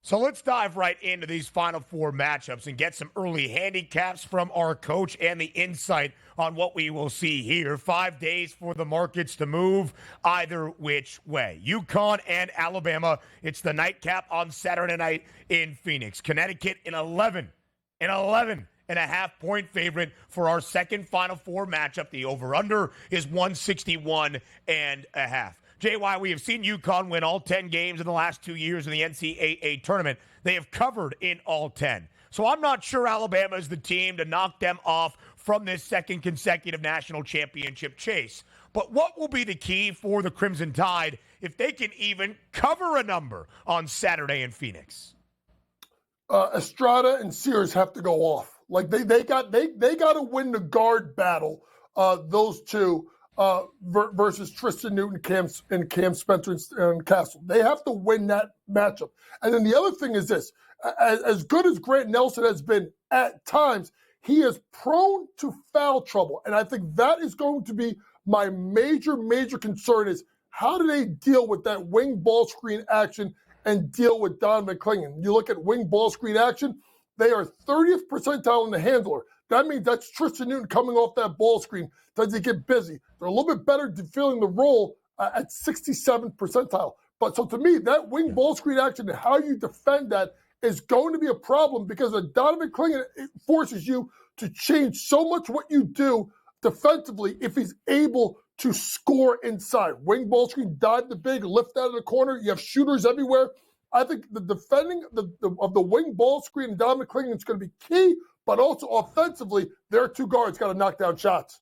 So let's dive right into these Final Four matchups and get some early handicaps from our coach and the insight on what we will see here. 5 days for the markets to move either which way. UConn and Alabama. It's the nightcap on Saturday night in Phoenix. Connecticut an 11.5-point favorite for our second Final Four matchup. The over-under is 161.5. JY, we have seen UConn win all 10 games in the last 2 years in the NCAA tournament. They have covered in all 10. So I'm not sure Alabama is the team to knock them off from this second consecutive national championship chase. But what will be the key for the Crimson Tide if they can even cover a number on Saturday in Phoenix? Estrada and Sears have to go off. Like they got to win the guard battle. Those two versus Tristan Newton, Cam Spencer, and Castle. They have to win that matchup. And then the other thing is this: as good as Grant Nelson has been at times, he is prone to foul trouble, and I think that is going to be my major concern. Is how do they deal with that wing ball screen action and deal with Don McClingan? You look at wing ball screen action, they are 30th percentile in the handler. That means that's Tristan Newton coming off that ball screen. Does he get busy? They're a little bit better filling the role at 67th percentile. But so to me, that wing ball screen action and how you defend that is going to be a problem because Donovan McClingan forces you to change so much what you do defensively if he's able to score inside. Wing ball screen, dive the big, lift out of the corner. You have shooters everywhere. I think the defending of the wing ball screen and Don McClingan is going to be key, but also offensively, their two guards got to knock down shots.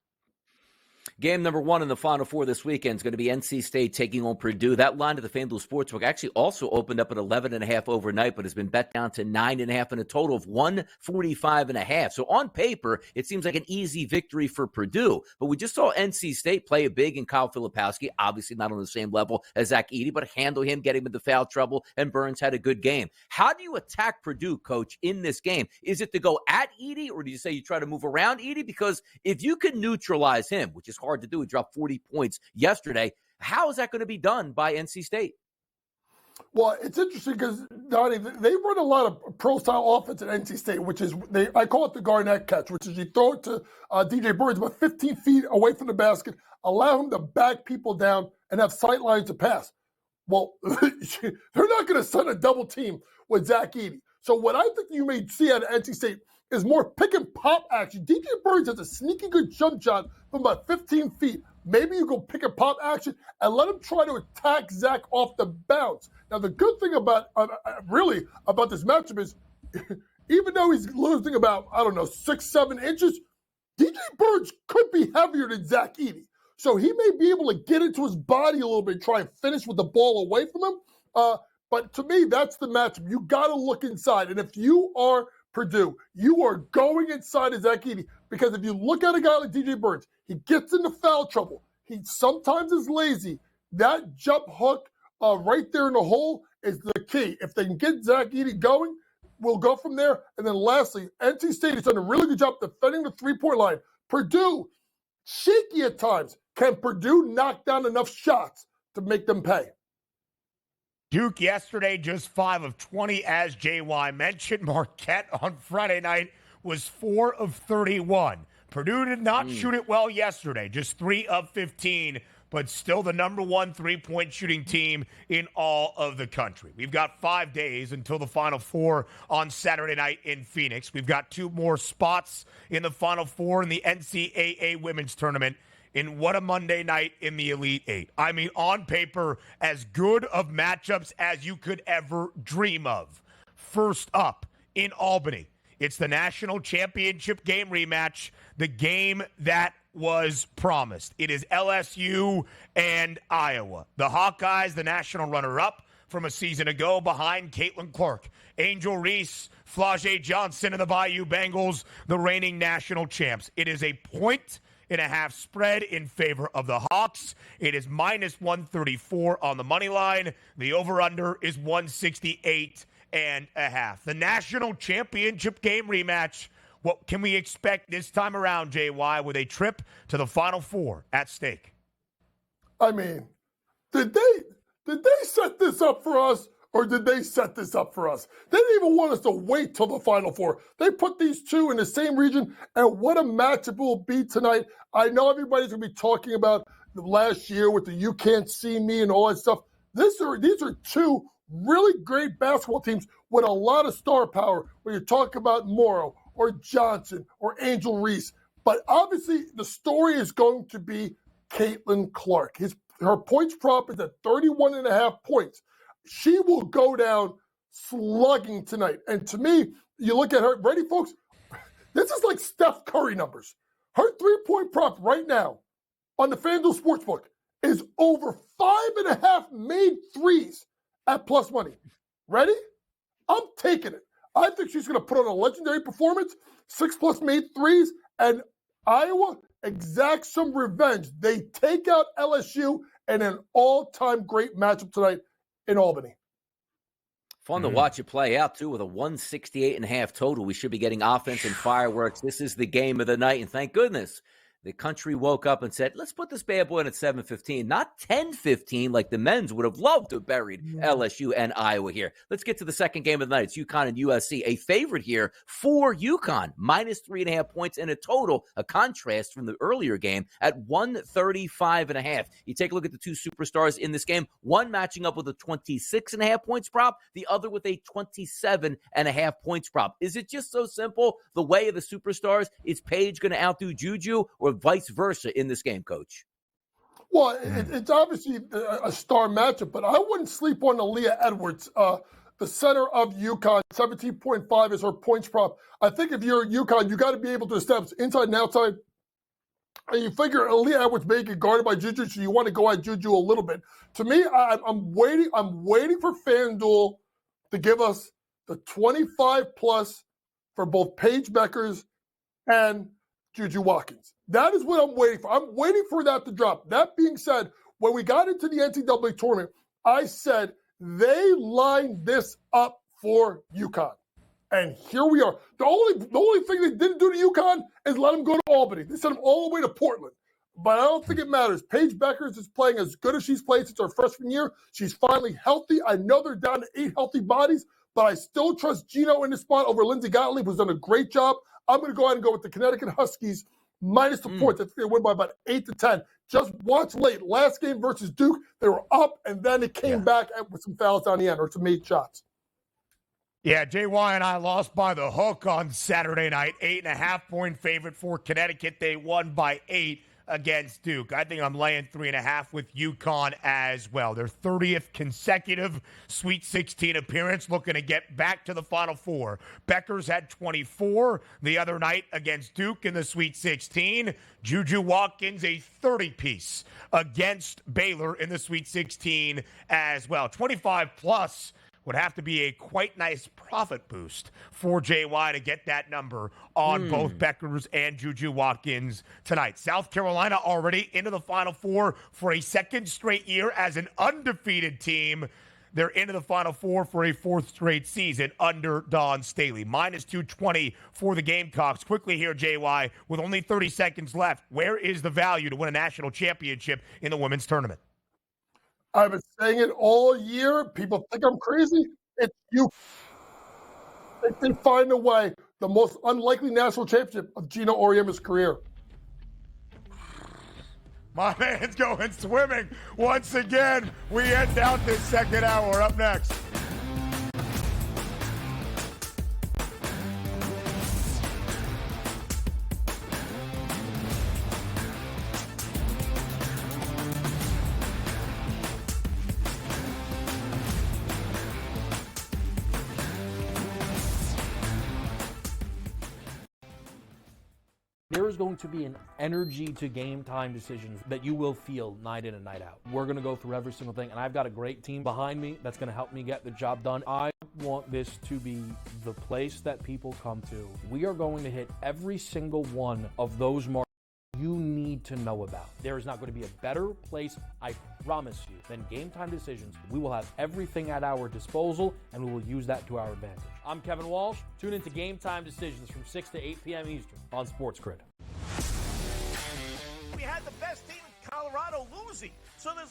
Game number 1 in the Final Four this weekend is going to be NC State taking on Purdue. That line to the FanDuel Sportsbook actually also opened up at 11.5 overnight, but has been bet down to 9.5 and a total of 145.5. So on paper, it seems like an easy victory for Purdue. But we just saw NC State play a big in Kyle Filipowski, obviously not on the same level as Zach Edey, but handle him, get him into foul trouble, and Burns had a good game. How do you attack Purdue, Coach, in this game? Is it to go at Edey, or do you say you try to move around Edey? Because if you can neutralize him, which is hard to do. He dropped 40 points yesterday. How is that going to be done by NC State? Well, it's interesting because, Donnie, they run a lot of pro-style offense at NC State, which is, I call it the Garnett catch, which is you throw it to DJ Burns about 15 feet away from the basket, allow him to back people down and have sight lines to pass. Well, they're not going to send a double team with Zach Edey. So what I think you may see out of NC State is more pick and pop action. DJ Burns has a sneaky good jump shot from about 15 feet. Maybe you go pick and pop action and let him try to attack Zach off the bounce. Now, the good thing about this matchup is even though he's losing about, 6-7 inches, DJ Burns could be heavier than Zach Edey. So he may be able to get into his body a little bit, try and finish with the ball away from him. But to me, that's the matchup. You got to look inside. And if you are Purdue, you are going inside of Zach Edey because if you look at a guy like DJ Burns, he gets into foul trouble. He sometimes is lazy. That jump hook right there in the hole is the key. If they can get Zach Edey going, we'll go from there. And then lastly, NC State has done a really good job defending the three-point line. Purdue, shaky at times. Can Purdue knock down enough shots to make them pay? Duke yesterday, just 5 of 20, as JY mentioned. Marquette on Friday night was 4 of 31. Purdue did not shoot it well yesterday, just 3 of 15, but still the number 1 3-point shooting team in all of the country. We've got 5 days until the Final Four on Saturday night in Phoenix. We've got 2 more spots in the Final Four in the NCAA Women's Tournament. In what a Monday night in the Elite Eight. I mean, on paper, as good of matchups as you could ever dream of. First up, in Albany, it's the national championship game rematch, the game that was promised. It is LSU and Iowa. The Hawkeyes, the national runner-up from a season ago, behind Caitlin Clark, Angel Reese, Flau'jae Johnson, and the Bayou Bengals, the reigning national champs. It is a 1.5 spread in favor of the Hawks. It is minus 134 on the money line. The over-under is 168.5. The national championship game rematch. What can we expect this time around, JY, with a trip to the Final Four at stake? I mean, did they set this up for us, or did they set this up for us? They didn't even want us to wait till the Final Four. They put these two in the same region, and what a matchup it will be tonight. I know everybody's going to be talking about the last year with the You Can't See Me and all that stuff. These are two really great basketball teams with a lot of star power when you talk about Morrow or Johnson or Angel Reese. But obviously, the story is going to be Caitlin Clark. Her points prop is at 31.5 points. She will go down slugging tonight. And to me, you look at her, ready, folks? This is like Steph Curry numbers. Her 3-point prop right now on the FanDuel Sportsbook is over 5.5 made threes at plus money. Ready? I'm taking it. I think she's going to put on a legendary performance, 6+ made threes, and Iowa exacts some revenge. They take out LSU in an all-time great matchup tonight in Albany. Fun to watch it play out, too, with a 168.5 total. We should be getting offense and fireworks. This is the game of the night, and thank goodness the country woke up and said, let's put this bad boy in at 7:15, not 10:15 like the men's would have loved to have buried LSU and Iowa here. Let's get to the second game of the night. It's UConn and USC. A favorite here for UConn, minus 3.5 points in a total, a contrast from the earlier game at 135.5. You take a look at the two superstars in this game, one matching up with a 26.5 points prop, the other with a 27.5 points prop. Is it just so simple? The way of the superstars, is Paige going to outdo Juju, or vice versa in this game, Coach? Well, it's obviously a star matchup, but I wouldn't sleep on Aaliyah Edwards, the center of UConn. 17.5 is her points prop. I think if you're UConn, you got to be able to establish inside and outside. And you figure Aaliyah Edwards may get guarded by Juju, so you want to go at Juju a little bit. To me, I'm waiting for FanDuel to give us the 25 plus for both Paige Beckers and Juju Watkins. That is what I'm waiting for. I'm waiting for that to drop. That being said, when we got into the NCAA tournament, I said they lined this up for UConn. And here we are. The only thing they didn't do to UConn is let them go to Albany. They sent them all the way to Portland. But I don't think it matters. Paige Beckers is playing as good as she's played since her freshman year. She's finally healthy. I know they're down to 8 healthy bodies, but I still trust Gino in the spot over Lindsey Gottlieb, who's done a great job. I'm going to go ahead and go with the Connecticut Huskies minus the points. I think they win by about 8 to 10. Just watch late. Last game versus Duke, they were up, and then it came back with some fouls down the end or some made shots. Yeah, JY and I lost by the hook on Saturday night. 8.5-point favorite for Connecticut. They won by 8 against Duke. I think I'm laying 3.5 with UConn as well. Their 30th consecutive Sweet 16 appearance, looking to get back to the Final Four. Beckers had 24 the other night against Duke in the Sweet 16. Juju Watkins, a 30-piece against Baylor in the Sweet 16 as well. 25 plus would have to be a quite nice profit boost for JY to get that number on both Beckers and Juju Watkins tonight. South Carolina already into the Final Four for a second straight year as an undefeated team. They're into the Final Four for a fourth straight season under Dawn Staley. Minus 220 for the Gamecocks. Quickly here, JY, with only 30 seconds left, where is the value to win a national championship in the women's tournament? I've been saying it all year. People think I'm crazy. It's you. If they find a way, the most unlikely national championship of Gino Auriemma's career. My man's going swimming once again. We end out this second hour. Up next. There is going to be an energy to game time decisions that you will feel night in and night out. We're going to go through every single thing, and I've got a great team behind me that's going to help me get the job done. I want this to be the place that people come to. We are going to hit every single one of those marks you need to know about. There is not going to be a better place, I promise you, than Game Time Decisions. We will have everything at our disposal, and we will use that to our advantage. I'm Kevin Walsh. Tune into Game Time Decisions from 6 to 8 p.m. Eastern on SportsGrid. We had the best team in Colorado losing. So there's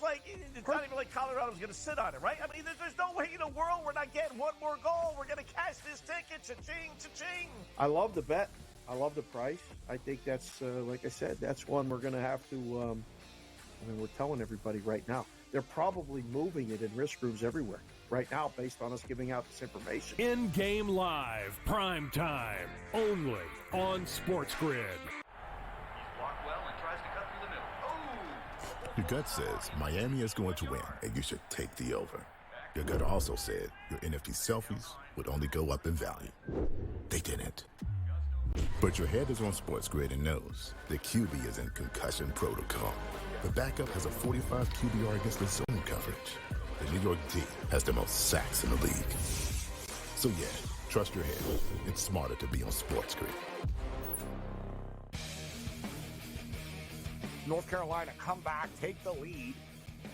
it's not even like Colorado's going to sit on it, right? I mean, there's no way in the world we're not getting one more goal. We're going to cash this ticket. Cha-ching, cha-ching. I love the bet. I love the price. I think that's, like I said, that's one we're going to have to, we're telling everybody right now. They're probably moving it in risk groups everywhere right now based on us giving out this information. In-game live, prime time, only on SportsGrid. Your gut says Miami is going to win, and you should take the over. Your gut also said your NFT selfies would only go up in value. They didn't. But your head is on SportsGrid and knows the QB is in concussion protocol. The backup has a 45 QBR against the zone coverage. The New York D has the most sacks in the league. So yeah, trust your head. It's smarter to be on SportsGrid. North Carolina come back, take the lead,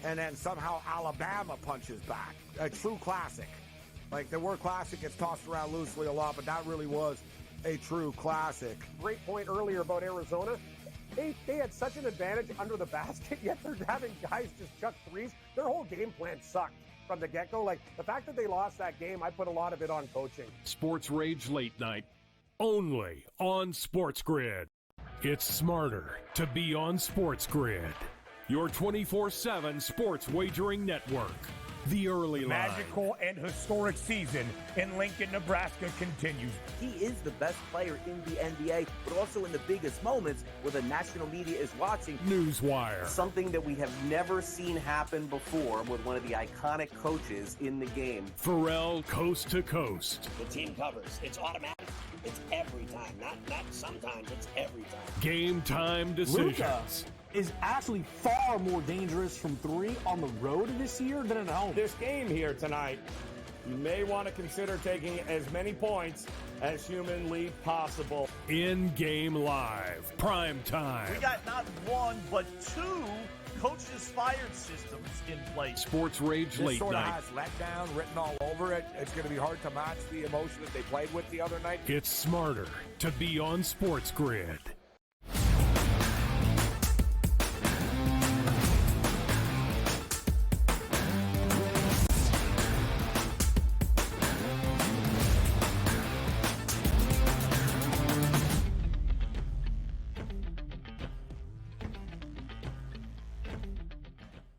and then somehow Alabama punches back. A true classic. Like, the word classic gets tossed around loosely a lot, but that really was a true classic. Great point earlier about Arizona. They had such an advantage under the basket, yet they're having guys just chuck threes. Their whole game plan sucked from the get-go. Like, the fact that they lost that game, I put a lot of it on coaching. Sports Rage Late Night, only on SportsGrid. It's smarter to be on SportsGrid, your 24/7 sports wagering network. The early line. Magical and historic season in Lincoln, Nebraska continues. He is the best player in the NBA, but also in the biggest moments where the national media is watching. Newswire. Something that we have never seen happen before with one of the iconic coaches in the game. Pharrell, coast to coast. The team covers. It's automatic. It's every time. Not sometimes. It's every time. Game time decisions. Luka is actually far more dangerous from three on the road this year than at home. This game here tonight, you may want to consider taking as many points as humanly possible. In-game live, prime time. We got not one, but two coaches fired systems in place. Sports Rage This Late sort of Night. has letdown written all over it. It's going to be hard to match the emotion that they played with the other night. It's smarter to be on SportsGrid.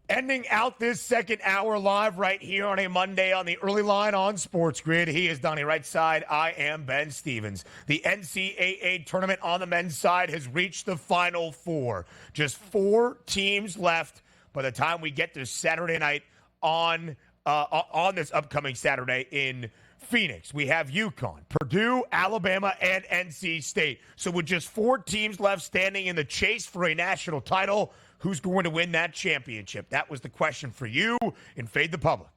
Ending out this second hour live right here on a Monday on the early line on SportsGrid. He is Donnie right side. I am Ben Stevens. The NCAA Tournament on the men's side has reached the Final Four. Just 4 teams left by the time we get to Saturday night on this upcoming Saturday in Phoenix. We have UConn, Purdue, Alabama, and NC State. So with just 4 teams left standing in the chase for a national title, who's going to win that championship? That was the question for you in Fade the Public.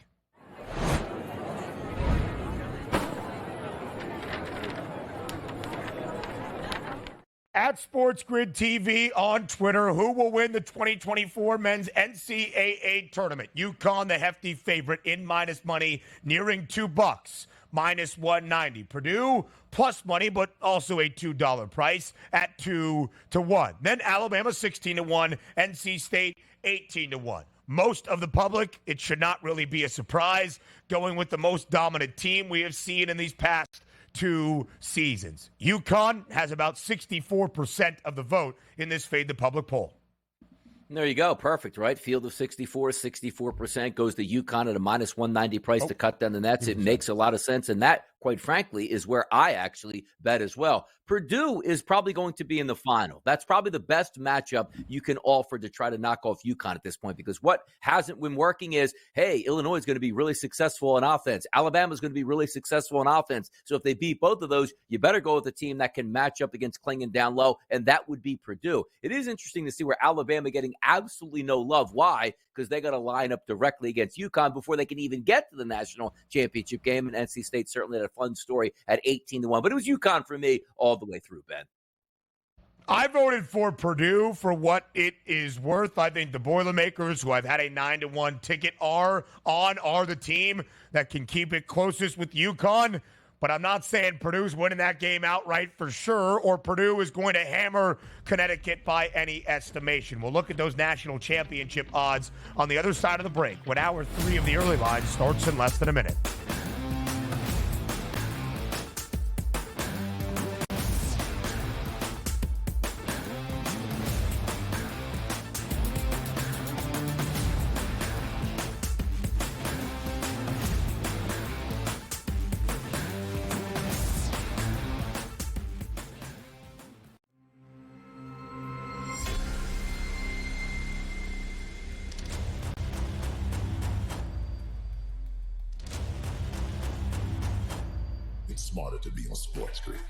At SportsGrid TV on Twitter, who will win the 2024 men's NCAA tournament? UConn, the hefty favorite, in minus money, nearing $2, minus 190. Purdue, plus money, but also a $2 price at 2-1. Then Alabama, 16-1. NC State, 18-1. Most of the public, it should not really be a surprise, going with the most dominant team we have seen in these past 2 seasons. UConn has about 64% of the vote in this Fade the Public poll. There you go. Perfect, right? Field of 64% goes to UConn at a minus 190 price to cut down the nets. It makes a lot of sense. And that, quite frankly, is where I actually bet as well. Purdue is probably going to be in the final. That's probably the best matchup you can offer to try to knock off UConn at this point, because what hasn't been working is, hey, Illinois is going to be really successful on offense. Alabama is going to be really successful on offense. So if they beat both of those, you better go with a team that can match up against clinging down low, and that would be Purdue. It is interesting to see where Alabama getting absolutely no love. Why? Because they got to line up directly against UConn before they can even get to the national championship game. And NC State certainly had a fun story at 18-1. But it was UConn for me all the way through, Ben. I voted for Purdue for what it is worth. I think the Boilermakers, who I've had a 9-1 ticket, are the team that can keep it closest with UConn. But I'm not saying Purdue's winning that game outright for sure, or Purdue is going to hammer Connecticut by any estimation. We'll look at those national championship odds on the other side of the break when hour 3 of the early line starts in less than a minute. It's smarter to be on SportsGrid.